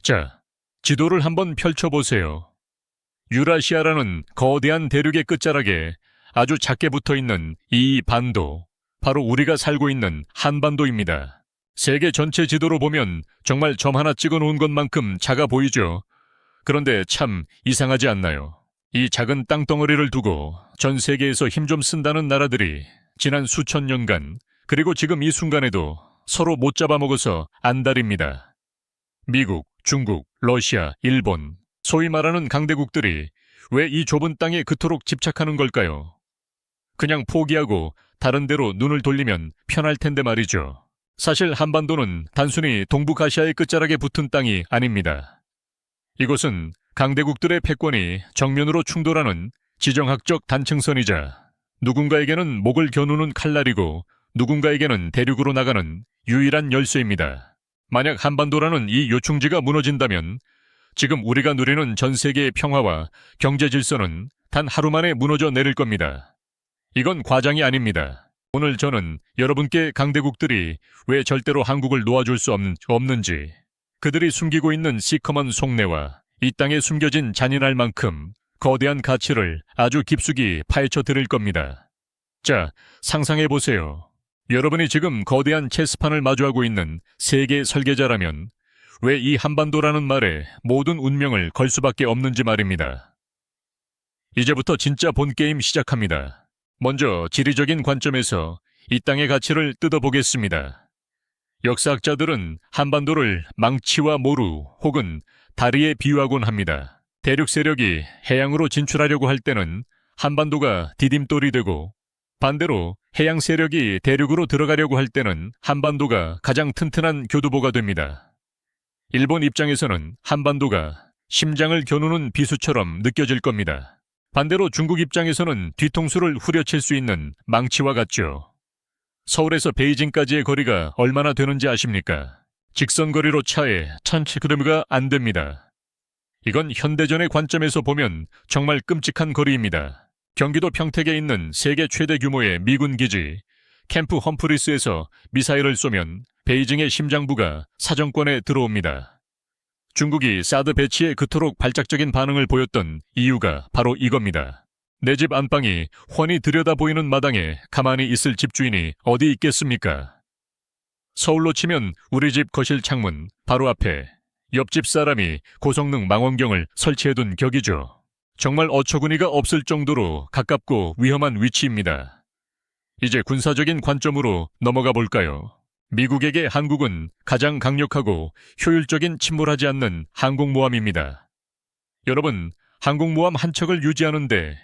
자, 지도를 한번 펼쳐보세요. 유라시아라는 거대한 대륙의 끝자락에 아주 작게 붙어있는 이 반도, 바로 우리가 살고 있는 한반도입니다. 세계 전체 지도로 보면 정말 점 하나 찍어 놓은 것만큼 작아 보이죠? 그런데 참 이상하지 않나요? 이 작은 땅덩어리를 두고 전 세계에서 힘 좀 쓴다는 나라들이 지난 수천 년간, 그리고 지금 이 순간에도 서로 못 잡아먹어서 안달입니다. 미국, 중국, 러시아, 일본, 소위 말하는 강대국들이 왜 이 좁은 땅에 그토록 집착하는 걸까요? 그냥 포기하고 다른 데로 눈을 돌리면 편할 텐데 말이죠. 사실 한반도는 단순히 동북아시아의 끝자락에 붙은 땅이 아닙니다. 이곳은 강대국들의 패권이 정면으로 충돌하는 지정학적 단층선이자 누군가에게는 목을 겨누는 칼날이고 누군가에게는 대륙으로 나가는 유일한 열쇠입니다. 만약 한반도라는 이 요충지가 무너진다면 지금 우리가 누리는 전 세계의 평화와 경제 질서는 단 하루 만에 무너져 내릴 겁니다. 이건 과장이 아닙니다. 오늘 저는 여러분께 강대국들이 왜 절대로 한국을 놓아줄 수 없는지, 그들이 숨기고 있는 시커먼 속내와 이 땅에 숨겨진 잔인할 만큼 거대한 가치를 아주 깊숙이 파헤쳐 드릴 겁니다. 자, 상상해보세요. 여러분이 지금 거대한 체스판을 마주하고 있는 세계 설계자라면 왜 이 한반도라는 말에 모든 운명을 걸 수밖에 없는지 말입니다. 이제부터 진짜 본 게임 시작합니다. 먼저 지리적인 관점에서 이 땅의 가치를 뜯어보겠습니다. 역사학자들은 한반도를 망치와 모루 혹은 다리에 비유하곤 합니다. 대륙 세력이 해양으로 진출하려고 할 때는 한반도가 디딤돌이 되고, 반대로 해양 세력이 대륙으로 들어가려고 할 때는 한반도가 가장 튼튼한 교두보가 됩니다. 일본 입장에서는 한반도가 심장을 겨누는 비수처럼 느껴질 겁니다. 반대로 중국 입장에서는 뒤통수를 후려칠 수 있는 망치와 같죠. 서울에서 베이징까지의 거리가 얼마나 되는지 아십니까? 직선거리로 차에 1000km가 안 됩니다. 이건 현대전의 관점에서 보면 정말 끔찍한 거리입니다. 경기도 평택에 있는 세계 최대 규모의 미군 기지 캠프 험프리스에서 미사일을 쏘면 베이징의 심장부가 사정권에 들어옵니다. 중국이 사드 배치에 그토록 발작적인 반응을 보였던 이유가 바로 이겁니다. 내 집 안방이 훤히 들여다 보이는 마당에 가만히 있을 집주인이 어디 있겠습니까? 서울로 치면 우리 집 거실 창문 바로 앞에 옆집 사람이 고성능 망원경을 설치해둔 격이죠. 정말 어처구니가 없을 정도로 가깝고 위험한 위치입니다. 이제 군사적인 관점으로 넘어가 볼까요? 미국에게 한국은 가장 강력하고 효율적인 침몰하지 않는 항공모함입니다. 여러분, 항공모함 한 척을 유지하는데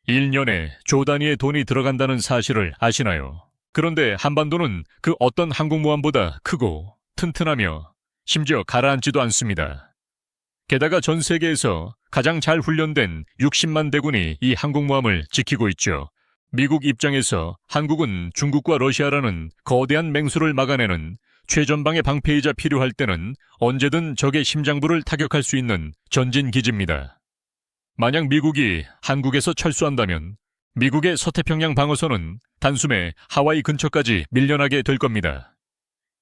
1년에 조 단위의 돈이 들어간다는 사실을 아시나요? 그런데 한반도는 그 어떤 항공모함보다 크고 튼튼하며 심지어 가라앉지도 않습니다. 게다가 전 세계에서 가장 잘 훈련된 60만 대군이 이 항공모함을 지키고 있죠. 미국 입장에서 한국은 중국과 러시아라는 거대한 맹수를 막아내는 최전방의 방패이자 필요할 때는 언제든 적의 심장부를 타격할 수 있는 전진기지입니다. 만약 미국이 한국에서 철수한다면 미국의 서태평양 방어선은 단숨에 하와이 근처까지 밀려나게 될 겁니다.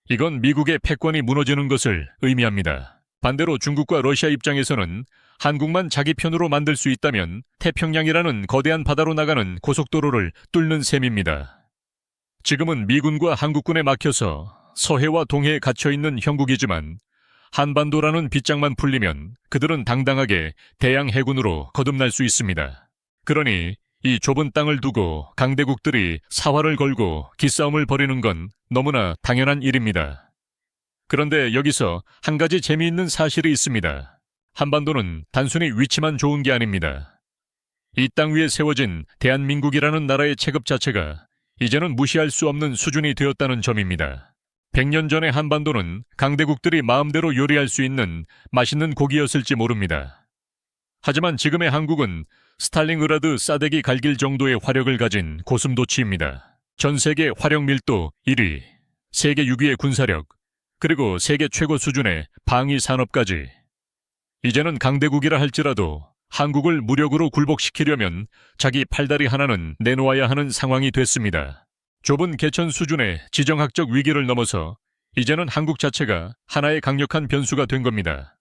이건 미국의 패권이 무너지는 것을 의미합니다. 반대로 중국과 러시아 입장에서는 한국만 자기 편으로 만들 수 있다면 태평양이라는 거대한 바다로 나가는 고속도로를 뚫는 셈입니다. 지금은 미군과 한국군에 막혀서 서해와 동해에 갇혀있는 형국이지만 한반도라는 빗장만 풀리면 그들은 당당하게 대양 해군으로 거듭날 수 있습니다. 그러니 이 좁은 땅을 두고 강대국들이 사활을 걸고 기싸움을 벌이는 건 너무나 당연한 일입니다. 그런데 여기서 한 가지 재미있는 사실이 있습니다. 한반도는 단순히 위치만 좋은 게 아닙니다. 이 땅 위에 세워진 대한민국이라는 나라의 체급 자체가 이제는 무시할 수 없는 수준이 되었다는 점입니다. 100년 전의 한반도는 강대국들이 마음대로 요리할 수 있는 맛있는 고기였을지 모릅니다. 하지만 지금의 한국은 스탈린그라드 싸대기 갈길 정도의 화력을 가진 고슴도치입니다. 전 세계 화력 밀도 1위, 세계 6위의 군사력, 그리고 세계 최고 수준의 방위 산업까지. 이제는 강대국이라 할지라도 한국을 무력으로 굴복시키려면 자기 팔다리 하나는 내놓아야 하는 상황이 됐습니다. 좁은 개천 수준의 지정학적 위기를 넘어서 이제는 한국 자체가 하나의 강력한 변수가 된 겁니다.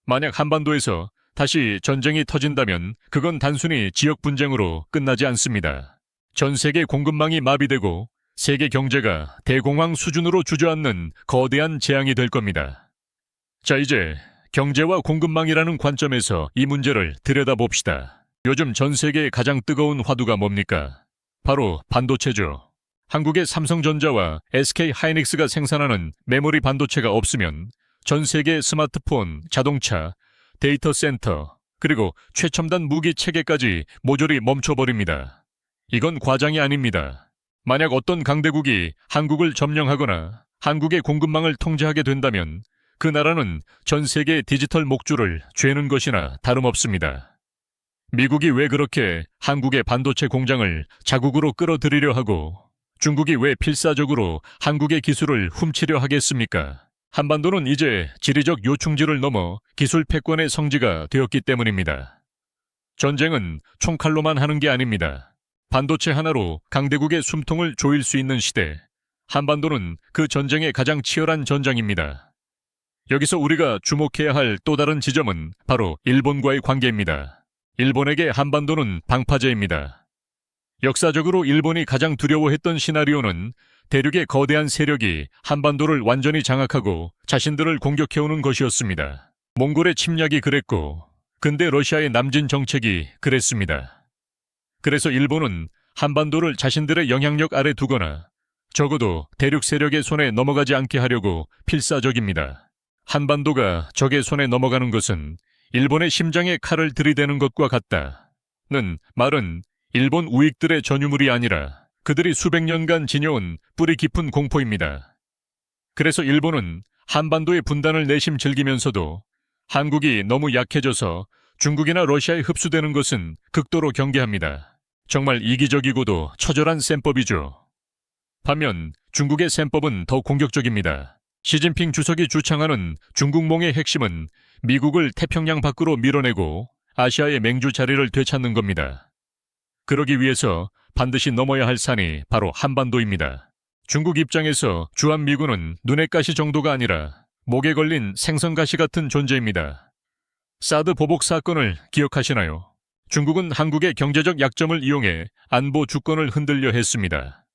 만약 한반도에서 다시 전쟁이 터진다면 그건 단순히 지역 분쟁으로 끝나지 않습니다. 전 세계 공급망이 마비되고 세계 경제가 대공황 수준으로 주저앉는 거대한 재앙이 될 겁니다. 자, 이제 경제와 공급망이라는 관점에서 이 문제를 들여다봅시다. 요즘 전 세계의 가장 뜨거운 화두가 뭡니까? 바로 반도체죠. 한국의 삼성전자와 SK하이닉스가 생산하는 메모리 반도체가 없으면 전 세계 스마트폰, 자동차, 데이터 센터, 그리고 최첨단 무기 체계까지 모조리 멈춰버립니다. 이건 과장이 아닙니다. 만약 어떤 강대국이 한국을 점령하거나 한국의 공급망을 통제하게 된다면 그 나라는 전 세계의 디지털 목줄을 죄는 것이나 다름없습니다. 미국이 왜 그렇게 한국의 반도체 공장을 자국으로 끌어들이려 하고 중국이 왜 필사적으로 한국의 기술을 훔치려 하겠습니까? 한반도는 이제 지리적 요충지를 넘어 기술 패권의 성지가 되었기 때문입니다. 전쟁은 총칼로만 하는 게 아닙니다. 반도체 하나로 강대국의 숨통을 조일 수 있는 시대, 한반도는 그 전쟁의 가장 치열한 전장입니다. 여기서 우리가 주목해야 할 또 다른 지점은 바로 일본과의 관계입니다. 일본에게 한반도는 방파제입니다. 역사적으로 일본이 가장 두려워했던 시나리오는 대륙의 거대한 세력이 한반도를 완전히 장악하고 자신들을 공격해오는 것이었습니다. 몽골의 침략이 그랬고, 근대 러시아의 남진 정책이 그랬습니다. 그래서 일본은 한반도를 자신들의 영향력 아래 두거나 적어도 대륙 세력의 손에 넘어가지 않게 하려고 필사적입니다. 한반도가 적의 손에 넘어가는 것은 일본의 심장에 칼을 들이대는 것과 같다는 말은 일본 우익들의 전유물이 아니라 그들이 수백 년간 지녀온 뿌리 깊은 공포입니다. 그래서 일본은 한반도의 분단을 내심 즐기면서도 한국이 너무 약해져서 중국이나 러시아에 흡수되는 것은 극도로 경계합니다. 정말 이기적이고도 처절한 셈법이죠. 반면 중국의 셈법은 더 공격적입니다. 시진핑 주석이 주창하는 중국몽의 핵심은 미국을 태평양 밖으로 밀어내고 아시아의 맹주 자리를 되찾는 겁니다. 그러기 위해서 반드시 넘어야 할 산이 바로 한반도입니다. 중국 입장에서 주한미군은 눈의 가시 정도가 아니라 목에 걸린 생선가시 같은 존재입니다. 사드 보복 사건을 기억하시나요? 중국은 한국의 경제적 약점을 이용해 안보 주권을 흔들려 했습니다.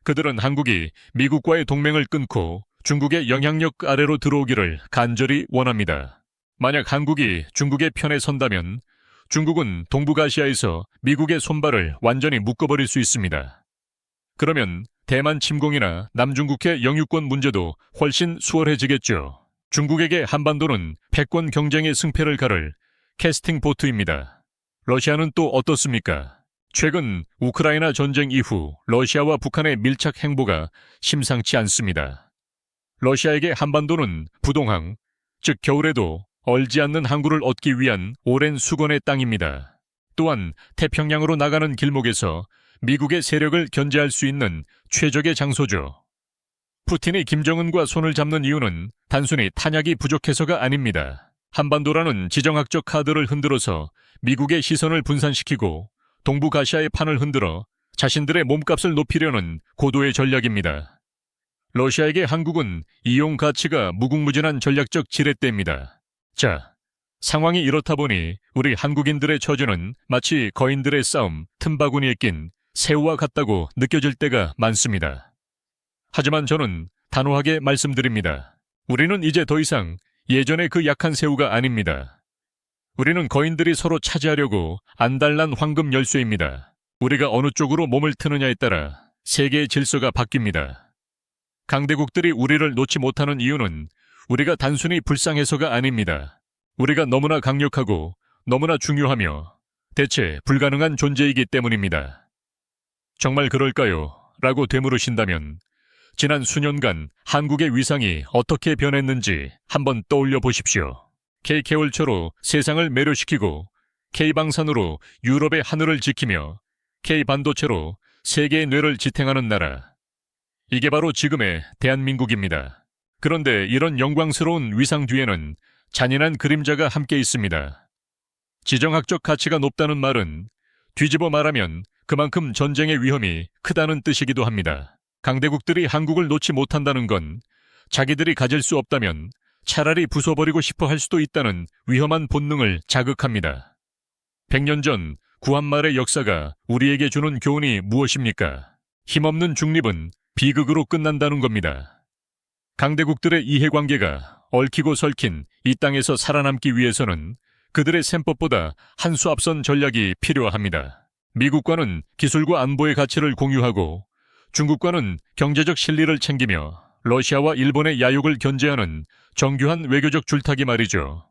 그들은 한국이 미국과의 동맹을 끊고 중국의 영향력 아래로 들어오기를 간절히 원합니다. 만약 한국이 중국의 편에 선다면 중국은 동북아시아에서 미국의 손발을 완전히 묶어버릴 수 있습니다. 그러면 대만 침공이나 남중국해 영유권 문제도 훨씬 수월해지겠죠. 중국에게 한반도는 패권 경쟁의 승패를 가를 캐스팅 보트입니다. 러시아는 또 어떻습니까? 최근 우크라이나 전쟁 이후 러시아와 북한의 밀착 행보가 심상치 않습니다. 러시아에게 한반도는 부동항, 즉 겨울에도 얼지 않는 항구를 얻기 위한 오랜 수건의 땅입니다. 또한 태평양으로 나가는 길목에서 미국의 세력을 견제할 수 있는 최적의 장소죠. 푸틴이 김정은과 손을 잡는 이유는 단순히 탄약이 부족해서가 아닙니다. 한반도라는 지정학적 카드를 흔들어서 미국의 시선을 분산시키고 동북아시아의 판을 흔들어 자신들의 몸값을 높이려는 고도의 전략입니다. 러시아에게 한국은 이용 가치가 무궁무진한 전략적 지렛대입니다. 자, 상황이 이렇다 보니 우리 한국인들의 처지는 마치 거인들의 싸움, 틈바구니에 낀 새우와 같다고 느껴질 때가 많습니다. 하지만 저는 단호하게 말씀드립니다. 우리는 이제 더 이상 예전의 그 약한 새우가 아닙니다. 우리는 거인들이 서로 차지하려고 안달난 황금 열쇠입니다. 우리가 어느 쪽으로 몸을 트느냐에 따라 세계의 질서가 바뀝니다. 강대국들이 우리를 놓지 못하는 이유는 우리가 단순히 불쌍해서가 아닙니다. 우리가 너무나 강력하고 너무나 중요하며 대체 불가능한 존재이기 때문입니다. 정말 그럴까요? 라고 되물으신다면 지난 수년간 한국의 위상이 어떻게 변했는지 한번 떠올려 보십시오. K케월처로 세상을 매료시키고 K방산으로 유럽의 하늘을 지키며 K반도체로 세계의 뇌를 지탱하는 나라. 이게 바로 지금의 대한민국입니다. 그런데 이런 영광스러운 위상 뒤에는 잔인한 그림자가 함께 있습니다. 지정학적 가치가 높다는 말은 뒤집어 말하면 그만큼 전쟁의 위험이 크다는 뜻이기도 합니다. 강대국들이 한국을 놓지 못한다는 건 자기들이 가질 수 없다면 차라리 부숴버리고 싶어 할 수도 있다는 위험한 본능을 자극합니다. 100년 전 구한말의 역사가 우리에게 주는 교훈이 무엇입니까? 힘없는 중립은 비극으로 끝난다는 겁니다. 강대국들의 이해관계가 얽히고 설킨 이 땅에서 살아남기 위해서는 그들의 셈법보다 한 수 앞선 전략이 필요합니다. 미국과는 기술과 안보의 가치를 공유하고 중국과는 경제적 실리를 챙기며 러시아와 일본의 야욕을 견제하는 정교한 외교적 줄타기 말이죠.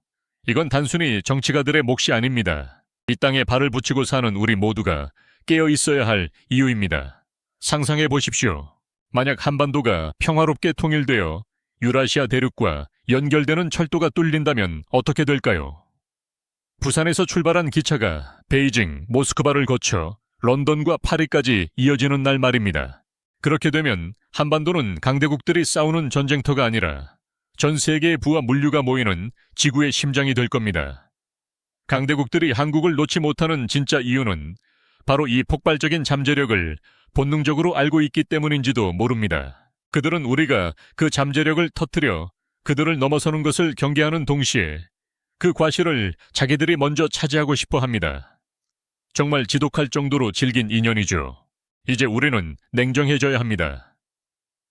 이건 단순히 정치가들의 몫이 아닙니다. 이 땅에 발을 붙이고 사는 우리 모두가 깨어 있어야 할 이유입니다. 상상해 보십시오. 만약 한반도가 평화롭게 통일되어 유라시아 대륙과 연결되는 철도가 뚫린다면 어떻게 될까요? 부산에서 출발한 기차가 베이징, 모스크바를 거쳐 런던과 파리까지 이어지는 날 말입니다. 그렇게 되면 한반도는 강대국들이 싸우는 전쟁터가 아니라 전 세계의 부와 물류가 모이는 지구의 심장이 될 겁니다. 강대국들이 한국을 놓지 못하는 진짜 이유는 바로 이 폭발적인 잠재력을 본능적으로 알고 있기 때문인지도 모릅니다. 그들은 우리가 그 잠재력을 터뜨려 그들을 넘어서는 것을 경계하는 동시에 그 과실을 자기들이 먼저 차지하고 싶어 합니다. 정말 지독할 정도로 질긴 인연이죠. 이제 우리는 냉정해져야 합니다.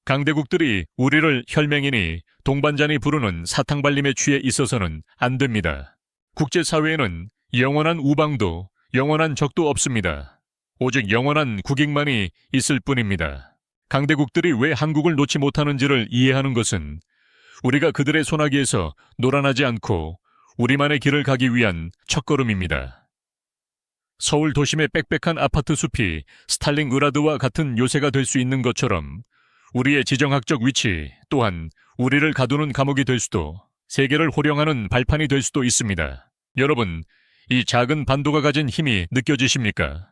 강대국들이 우리를 혈맹이니 동반자니 부르는 사탕발림에 취해 있어서는 안 됩니다. 국제사회에는 영원한 우방도 영원한 적도 없습니다. 오직 영원한 국익만이 있을 뿐입니다. 강대국들이 왜 한국을 놓지 못하는지를 이해하는 것은 우리가 그들의 소나기에서 놀아나지 않고 우리만의 길을 가기 위한 첫걸음입니다. 서울 도심의 빽빽한 아파트 숲이 스탈린그라드와 같은 요새가 될 수 있는 것처럼 우리의 지정학적 위치 또한 우리를 가두는 감옥이 될 수도, 세계를 호령하는 발판이 될 수도 있습니다. 여러분, 이 작은 반도가 가진 힘이 느껴지십니까?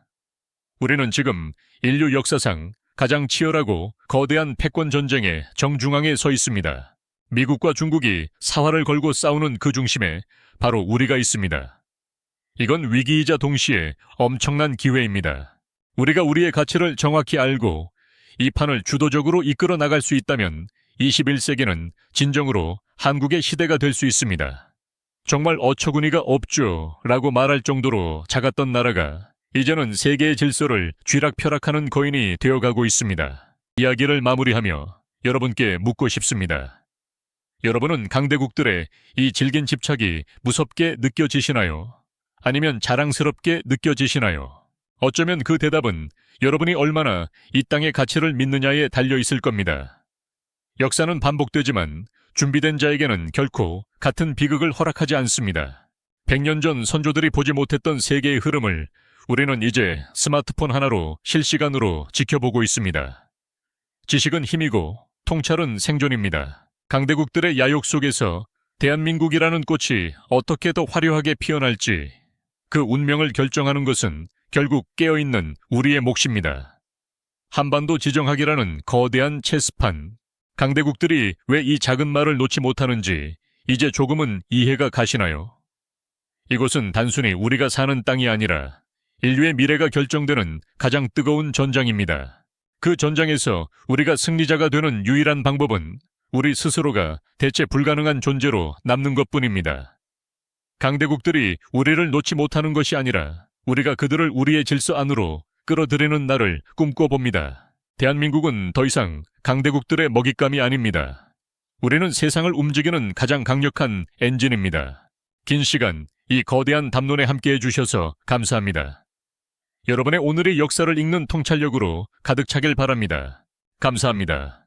우리는 지금 인류 역사상 가장 치열하고 거대한 패권 전쟁의 정중앙에 서 있습니다. 미국과 중국이 사활을 걸고 싸우는 그 중심에 바로 우리가 있습니다. 이건 위기이자 동시에 엄청난 기회입니다. 우리가 우리의 가치를 정확히 알고 이 판을 주도적으로 이끌어 나갈 수 있다면 21세기는 진정으로 한국의 시대가 될 수 있습니다. 정말 어처구니가 없죠 라고 말할 정도로 작았던 나라가 이제는 세계의 질서를 쥐락펴락하는 거인이 되어가고 있습니다. 이야기를 마무리하며 여러분께 묻고 싶습니다. 여러분은 강대국들의 이 질긴 집착이 무섭게 느껴지시나요? 아니면 자랑스럽게 느껴지시나요? 어쩌면 그 대답은 여러분이 얼마나 이 땅의 가치를 믿느냐에 달려있을 겁니다. 역사는 반복되지만 준비된 자에게는 결코 같은 비극을 허락하지 않습니다. 100년 전 선조들이 보지 못했던 세계의 흐름을 우리는 이제 스마트폰 하나로 실시간으로 지켜보고 있습니다. 지식은 힘이고 통찰은 생존입니다. 강대국들의 야욕 속에서 대한민국이라는 꽃이 어떻게 더 화려하게 피어날지 그 운명을 결정하는 것은 결국 깨어있는 우리의 몫입니다. 한반도 지정학이라는 거대한 체스판, 강대국들이 왜 이 작은 말을 놓지 못하는지 이제 조금은 이해가 가시나요? 이곳은 단순히 우리가 사는 땅이 아니라 인류의 미래가 결정되는 가장 뜨거운 전장입니다. 그 전장에서 우리가 승리자가 되는 유일한 방법은 우리 스스로가 대체 불가능한 존재로 남는 것뿐입니다. 강대국들이 우리를 놓지 못하는 것이 아니라 우리가 그들을 우리의 질서 안으로 끌어들이는 날을 꿈꿔봅니다. 대한민국은 더 이상 강대국들의 먹잇감이 아닙니다. 우리는 세상을 움직이는 가장 강력한 엔진입니다. 긴 시간 이 거대한 담론에 함께해 주셔서 감사합니다. 여러분의 오늘의 역사를 읽는 통찰력으로 가득 차길 바랍니다. 감사합니다.